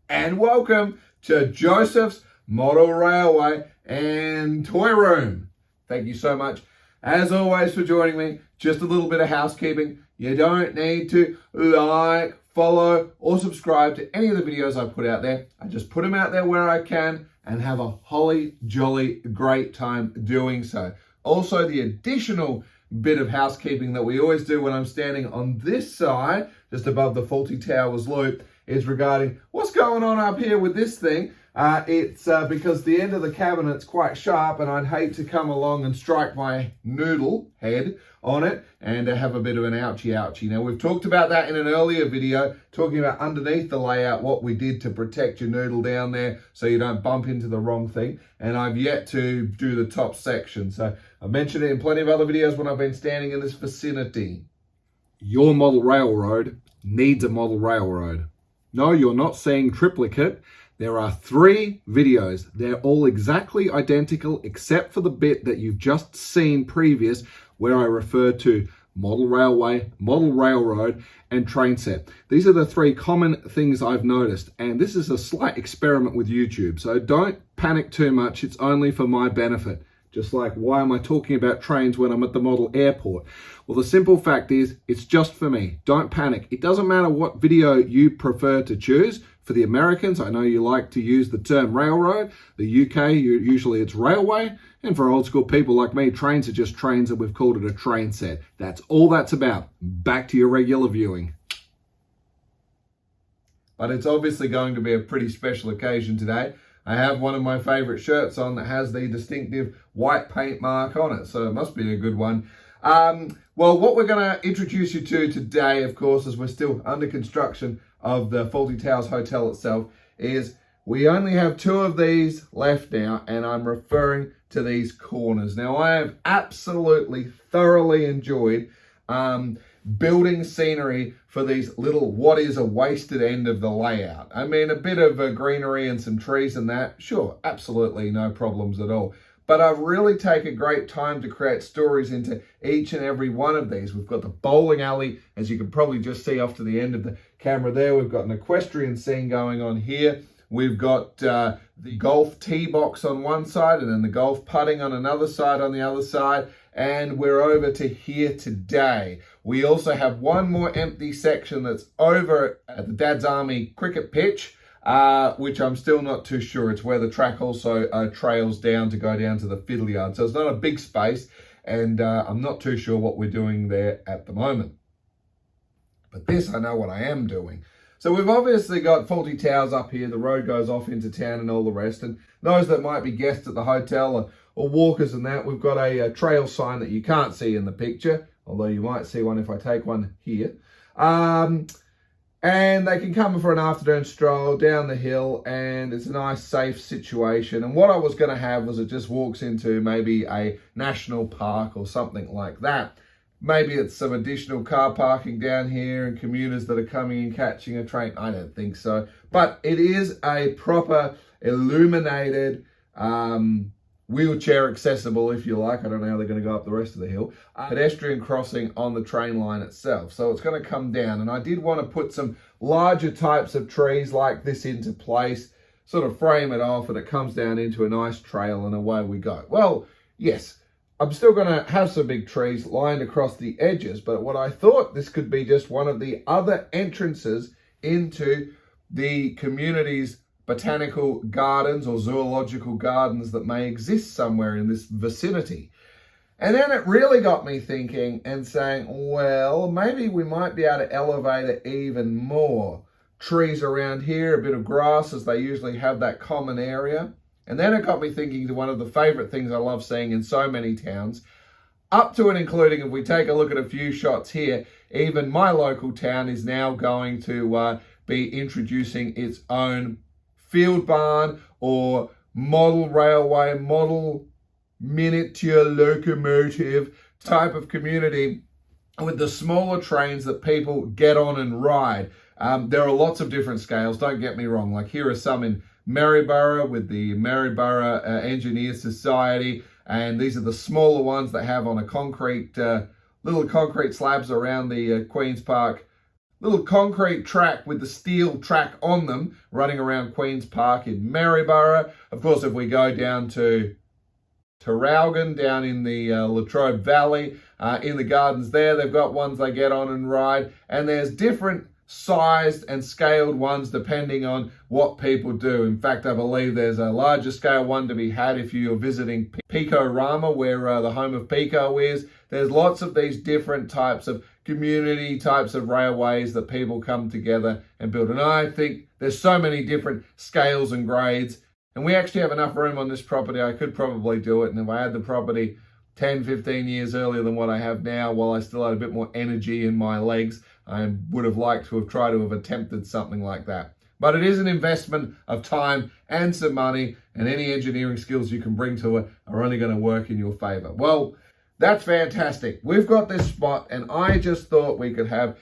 and welcome to Joseph's Model Railway and Toy Room. Thank you so much, as always, for joining me. Just a little bit of housekeeping. You don't need to like, follow, or subscribe to any of the videos I put out there. I just put them out there where I can and have a holly jolly great time doing so. Also, the additional bit of housekeeping that we always do when I'm standing on this side, just above the Faulty Towers loop, is regarding what's going on up here with this thing. It's because the end of the cabinet's quite sharp and I'd hate to come along and strike my noodle head on it and have a bit of an ouchie. Now, we've talked about that in an earlier video, talking about underneath the layout, what we did to protect your noodle down there so you don't bump into the wrong thing. And I've yet to do the top section. So I mentioned it in plenty of other videos when I've been standing in this vicinity. Your model railroad needs a model railroad. No, you're not seeing triplicate. There are 3 videos. They're all exactly identical except for the bit that you've just seen previous where I refer to model railway, model railroad, and train set. These are the 3 common things I've noticed, and this is a slight experiment with YouTube, so don't panic too much. It's only for my benefit. Just like, why am I talking about trains when I'm at the model airport? Well, the simple fact is, it's just for me. Don't panic. It doesn't matter what video you prefer to choose. For the Americans, I know you like to use the term railroad. The UK, usually it's railway. And for old school people like me, trains are just trains, and we've called it a train set. That's all that's about. Back to your regular viewing. But it's obviously going to be a pretty special occasion today. I have one of my favorite shirts on that has the distinctive white paint mark on it, so it must be a good one. Well, what we're going to introduce you to today, of course, as we're still under construction of the Faulty Towers Hotel itself, is we only have 2 of these left now, and I'm referring to these corners. Now, I have absolutely thoroughly enjoyed building scenery for these little, what is a wasted end of the layout. I mean, a bit of greenery and some trees and that, sure, absolutely no problems at all. But I've really taken great time to create stories into each and every one of these. We've got the bowling alley, as you can probably just see off to the end of the camera there. We've got an equestrian scene going on here. We've got the golf tee box on one side and then the golf putting on another side on the other side. And we're over to here today. We also have one more empty section that's over at the Dad's Army cricket pitch, which I'm still not too sure. It's where the track also trails down to go down to the fiddle yard. So it's not a big space, and I'm not too sure what we're doing there at the moment. But this, I know what I am doing. So we've obviously got Faulty Towers up here. The road goes off into town and all the rest. And those that might be guests at the hotel or walkers and that, we've got a trail sign that you can't see in the picture, although you might see one if I take one here. And they can come for an afternoon stroll down the hill, and it's a nice, safe situation. And what I was going to have was it just walks into maybe a national park or something like that. Maybe it's some additional car parking down here and commuters that are coming and catching a train. I don't think so. But it is a proper illuminated, wheelchair accessible, if you like. I don't know how they're going to go up the rest of the hill. Pedestrian crossing on the train line itself. So it's going to come down. And I did want to put some larger types of trees like this into place, sort of frame it off, and it comes down into a nice trail and away we go. Well, yes, I'm still going to have some big trees lined across the edges, but what I thought this could be just one of the other entrances into the community's botanical gardens or zoological gardens that may exist somewhere in this vicinity. And then it really got me thinking and saying, well, maybe we might be able to elevate it even more. Trees around here, a bit of grass, as they usually have that common area. And then it got me thinking to one of the favorite things I love seeing in so many towns, up to and including, if we take a look at a few shots here, even my local town is now going to be introducing its own Feld Bahn or model railway, model miniature locomotive type of community with the smaller trains that people get on and ride. There are lots of different scales, don't get me wrong. Like here are some in Maryborough with the Maryborough Engineer Society, and these are the smaller ones that have on a concrete, little concrete slabs around the Queen's Park little concrete track with the steel track on them running around Queen's Park in Maryborough. Of course, if we go down to Taralgon, down in the Latrobe Valley, in the gardens there, they've got ones they get on and ride, and there's different sized and scaled ones depending on what people do. In fact, I believe there's a larger scale one to be had if you're visiting Pecorama, where the home of Peco is. There's lots of these different types of community types of railways that people come together and build. And I think there's so many different scales and grades, and we actually have enough room on this property. I could probably do it, and if I had the property 10, 15 years earlier than what I have now, while I still had a bit more energy in my legs, I would have liked to have tried to have attempted something like that. But it is an investment of time and some money, and any engineering skills you can bring to it are only going to work in your favor. Well, that's fantastic. We've got this spot, and I just thought we could have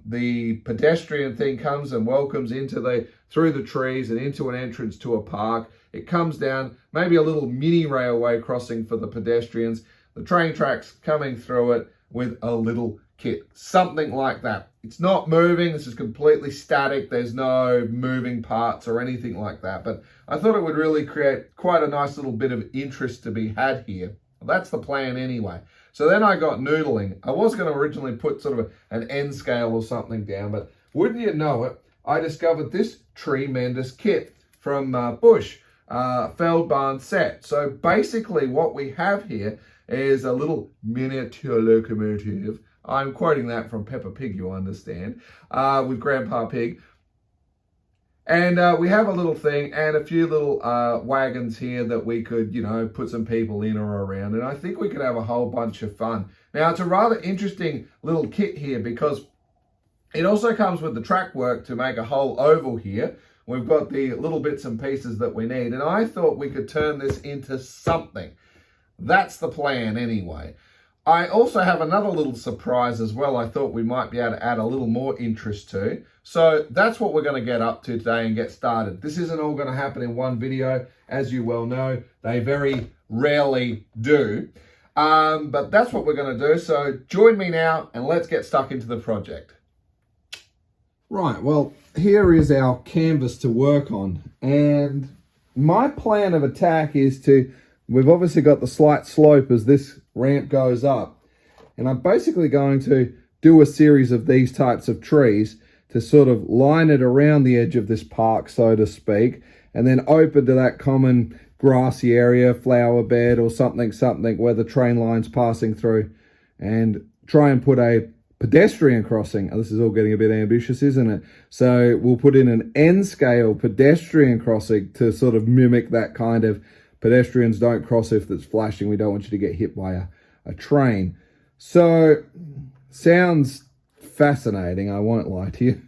the pedestrian thing comes and welcomes through the trees and into an entrance to a park. It comes down, maybe a little mini railway crossing for the pedestrians, the train tracks coming through it with a little kit, something like that. It's not moving, this is completely static, there's no moving parts or anything like that, but I thought it would really create quite a nice little bit of interest to be had here. Well, that's the plan anyway. So then I got noodling. I was going to originally put sort of an end scale or something down, but wouldn't you know it, I discovered this tremendous kit from Busch, Feld Bahn set. So basically what we have here is a little miniature locomotive. I'm quoting that from Peppa Pig, you understand, with Grandpa Pig. And we have a little thing and a few little wagons here that we could, you know, put some people in or around. And I think we could have a whole bunch of fun. Now, it's a rather interesting little kit here because it also comes with the track work to make a whole oval here. We've got the little bits and pieces that we need. And I thought we could turn this into something. That's the plan anyway. I also have another little surprise as well. I thought we might be able to add a little more interest to. So that's what we're going to get up to today and get started. This isn't all going to happen in one video. As you well know, they very rarely do. But that's what we're going to do. So join me now and let's get stuck into the project. Right, well, here is our canvas to work on. And my plan of attack is we've obviously got the slight slope as this ramp goes up. And I'm basically going to do a series of these types of trees to sort of line it around the edge of this park, so to speak, and then open to that common grassy area, flower bed or something where the train line's passing through, and try and put a pedestrian crossing. This is all getting a bit ambitious, isn't it? So we'll put in an N-scale pedestrian crossing to sort of mimic that kind of pedestrians don't cross if it's flashing. We don't want you to get hit by a train. So, sounds fascinating, I won't lie to you.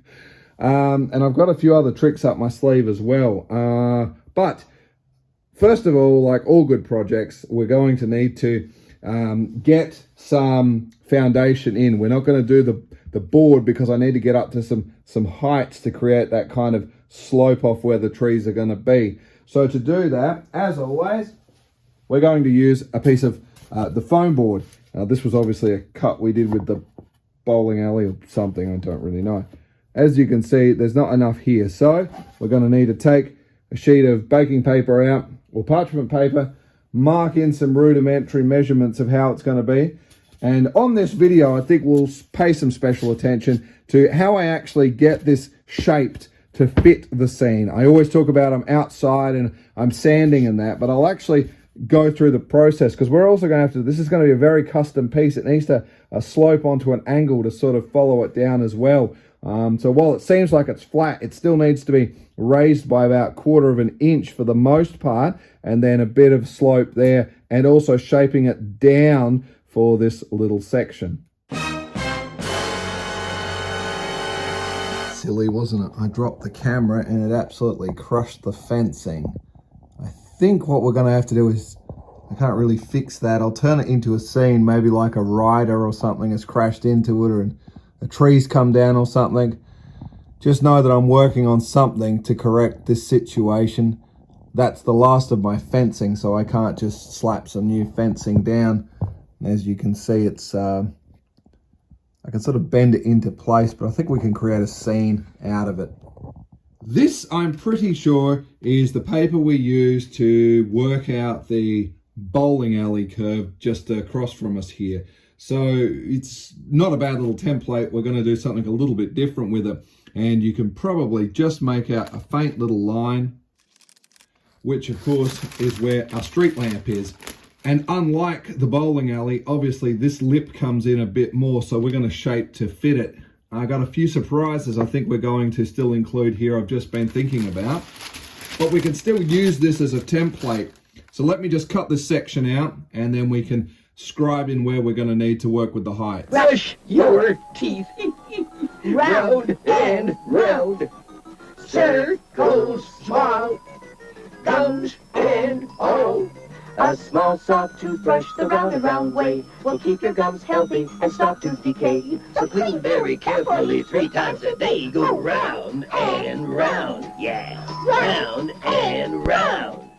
And I've got a few other tricks up my sleeve as well. But first of all, like all good projects, we're going to need to get some foundation in. We're not going to do the board because I need to get up to some heights to create that kind of slope off where the trees are going to be. So to do that, as always, we're going to use a piece of the foam board. This was obviously a cut we did with the bowling alley or something, I don't really know. As you can see, there's not enough here. So we're going to need to take a sheet of baking paper out or parchment paper, mark in some rudimentary measurements of how it's going to be. And on this video, I think we'll pay some special attention to how I actually get this shaped to fit the scene. I always talk about I'm outside and I'm sanding and that, but I'll actually go through the process because we're also going to have to, this is going to be a very custom piece. It needs to slope onto an angle to sort of follow it down as well. So while it seems like it's flat, it still needs to be raised by about 1/4 of an inch for the most part, and then a bit of slope there, and also shaping it down for this little section. Silly, wasn't it? I dropped the camera and it absolutely crushed the fencing. I think what we're going to have to do is, I can't really fix that. I'll turn it into a scene, maybe like a rider or something has crashed into it, or a tree's come down or something. Just know that I'm working on something to correct this situation. That's the last of my fencing, so I can't just slap some new fencing down. As you can see, it's a I can sort of bend it into place, but I think we can create a scene out of it. This, I'm pretty sure, is the paper we use to work out the bowling alley curve just across from us here. So it's not a bad little template. We're going to do something a little bit different with it. And you can probably just make out a faint little line, which of course is where our street lamp is. And unlike the bowling alley, obviously this lip comes in a bit more, so we're going to shape to fit it. I got a few surprises I think we're going to still include here I've just been thinking about. But we can still use this as a template. So let me just cut this section out, and then we can scribe in where we're going to need to work with the height. Brush your teeth round and round, circles small, gums and all. A small soft toothbrush the round and round way will keep your gums healthy and stop tooth decay. So clean very carefully 3 times a day. Go round and round, yeah, round and round.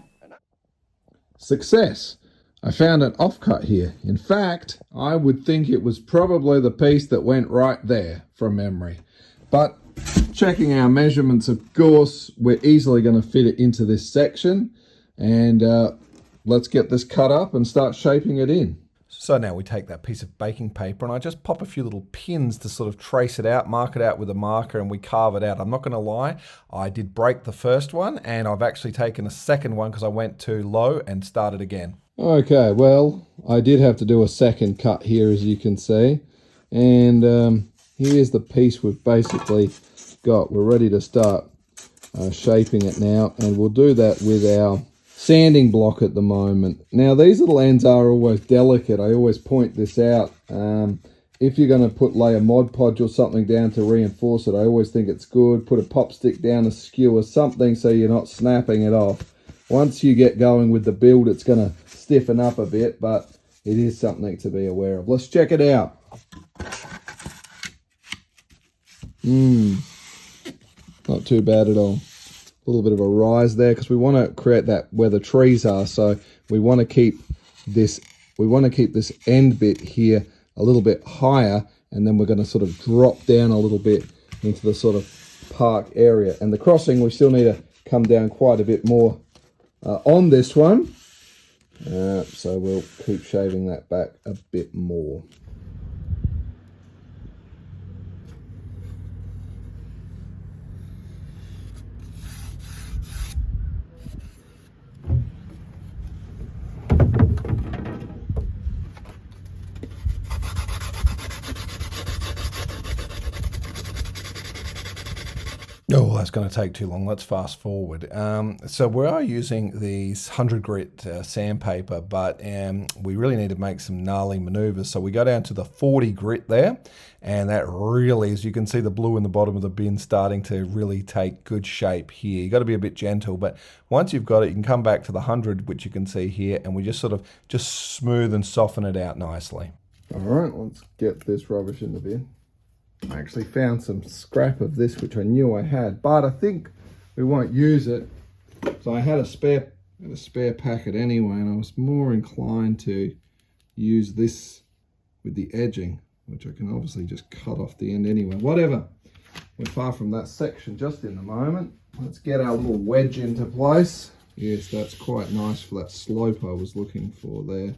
Success! I found an offcut here. In fact, I would think it was probably the piece that went right there from memory. But checking our measurements, of course, we're easily going to fit it into this section. And let's get this cut up and start shaping it in. So now we take that piece of baking paper and I just pop a few little pins to sort of trace it out, mark it out with a marker, and we carve it out. I'm not going to lie, I did break the first one and I've actually taken a second one because I went too low and started again. Okay, well, I did have to do a second cut here, as you can see. And here's the piece we've basically got. We're ready to start shaping it now, and we'll do that with our sanding block at the moment. Now, these little ends are always delicate. I always point this out. If you're going to lay a Mod Podge or something down to reinforce it, I always think it's good. Put a pop stick down, a skewer, something so you're not snapping it off. Once you get going with the build, it's going to stiffen up a bit, but it is something to be aware of. Let's check it out. Not too bad at all. A little bit of a rise there because we want to create that where the trees are, so we want to keep this end bit here a little bit higher, and then we're going to sort of drop down a little bit into the sort of park area. And the crossing, we still need to come down quite a bit more on this one, so we'll keep shaving that back a bit more. Oh, that's going to take too long. Let's fast forward. So we are using these 100 grit sandpaper, but we really need to make some gnarly maneuvers. So we go down to the 40 grit there, and that really, as you can see, the blue in the bottom of the bin starting to really take good shape here. You got to be a bit gentle, but once you've got it, you can come back to the 100, which you can see here, and we just sort of smooth and soften it out nicely. All right, let's get this rubbish in the bin. I actually found some scrap of this, which I knew I had, but I think we won't use it. So I had a spare packet anyway, and I was more inclined to use this with the edging, which I can obviously just cut off the end anyway. Whatever. We're far from that section just in the moment. Let's get our little wedge into place. Yes, that's quite nice for that slope I was looking for there.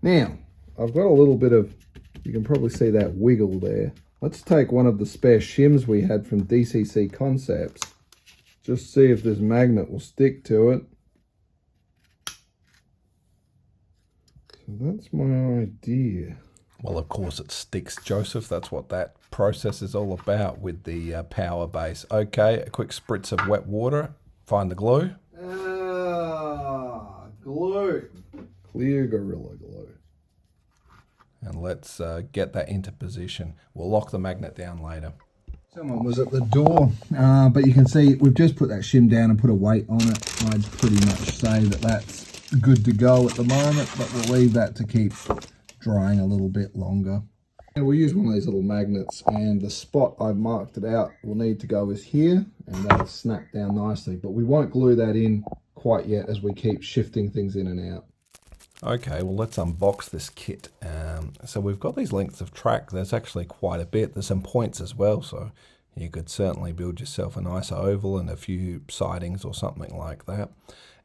Now, I've got a little bit of, you can probably see that wiggle there. Let's take one of the spare shims we had from DCC Concepts. Just see if this magnet will stick to it. So that's my idea. Well, of course it sticks, Joseph. That's what that process is all about with the power base. Okay, a quick spritz of wet water. Find the glue. Glue. Clear Gorilla Glue. And let's get that into position. We'll lock the magnet down later. Someone was at the door, but you can see we've just put that shim down and put a weight on it. I'd pretty much say that that's good to go at the moment, but we'll leave that to keep drying a little bit longer. And we'll use one of these little magnets, and the spot I've marked it out will need to go is here, and that'll snap down nicely. But we won't glue that in quite yet as we keep shifting things in and out. Okay, well let's unbox this kit. So we've got these lengths of track. There's actually quite a bit. There's some points as well, so you could certainly build yourself a nice oval and a few sidings or something like that.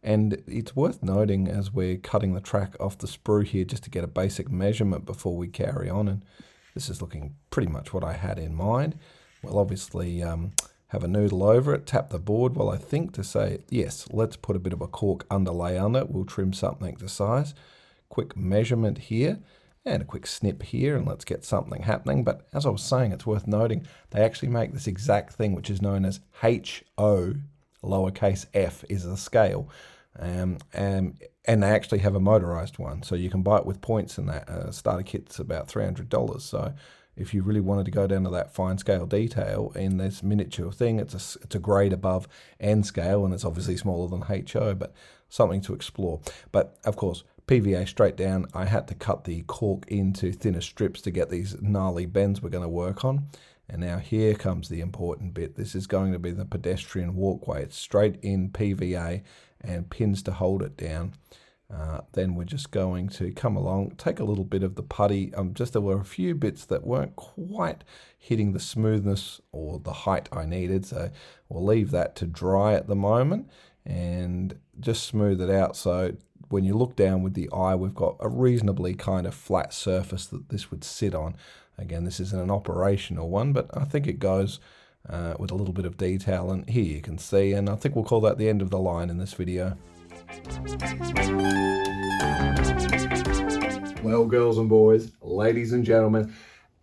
And it's worth noting as we're cutting the track off the sprue here just to get a basic measurement before we carry on. And this is looking pretty much what I had in mind. We'll obviously have a noodle over it, tap the board while I think to say, yes, let's put a bit of a cork underlay on it. We'll trim something to size. Quick measurement here and a quick snip here, and let's get something happening. But as I was saying, it's worth noting they actually make this exact thing, which is known as HO, lowercase f is the scale. And they actually have a motorized one, so you can buy it with points in that. Starter kit's about $300. So if you really wanted to go down to that fine scale detail in this miniature thing, it's a grade above N scale, and it's obviously smaller than HO, but something to explore. But of course, PVA straight down. I had to cut the cork into thinner strips to get these gnarly bends we're going to work on. And now here comes the important bit. This is going to be the pedestrian walkway. It's straight in PVA and pins to hold it down. Then we're just going to come along, take a little bit of the putty. There were a few bits that weren't quite hitting the smoothness or the height I needed, so we'll leave that to dry at the moment and just smooth it out. So when you look down with the eye, we've got a reasonably kind of flat surface that this would sit on. Again, this isn't an operational one, but I think it goes with a little bit of detail. And here you can see, and I think we'll call that the end of the line in this video. Well, girls and boys, ladies and gentlemen,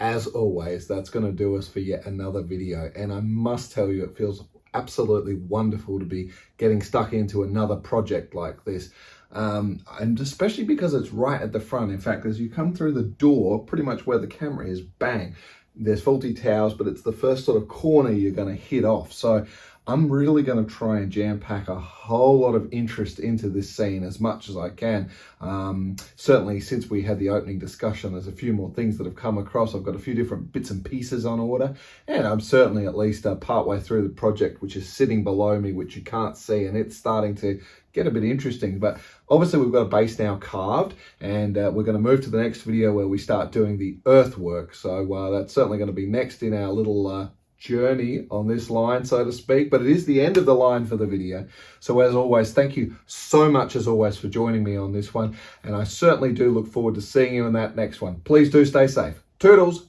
as always, that's going to do us for yet another video. And I must tell you, it feels absolutely wonderful to be getting stuck into another project like this. And especially because it's right at the front. In fact, as you come through the door, pretty much where the camera is, bang, there's faulty towers, but it's the first sort of corner you're going to hit off. So I'm really going to try and jam pack a whole lot of interest into this scene as much as I can. Certainly since we had the opening discussion, there's a few more things that have come across. I've got a few different bits and pieces on order, and I'm certainly at least partway through the project, which is sitting below me, which you can't see, and it's starting to get a bit interesting. But obviously we've got a base now carved, and we're going to move to the next video where we start doing the earthwork. So that's certainly going to be next in our little journey on this line, so to speak, but it is the end of the line for the video. So as always, thank you so much as always for joining me on this one, and I certainly do look forward to seeing you in that next one. Please do stay safe. Toodles.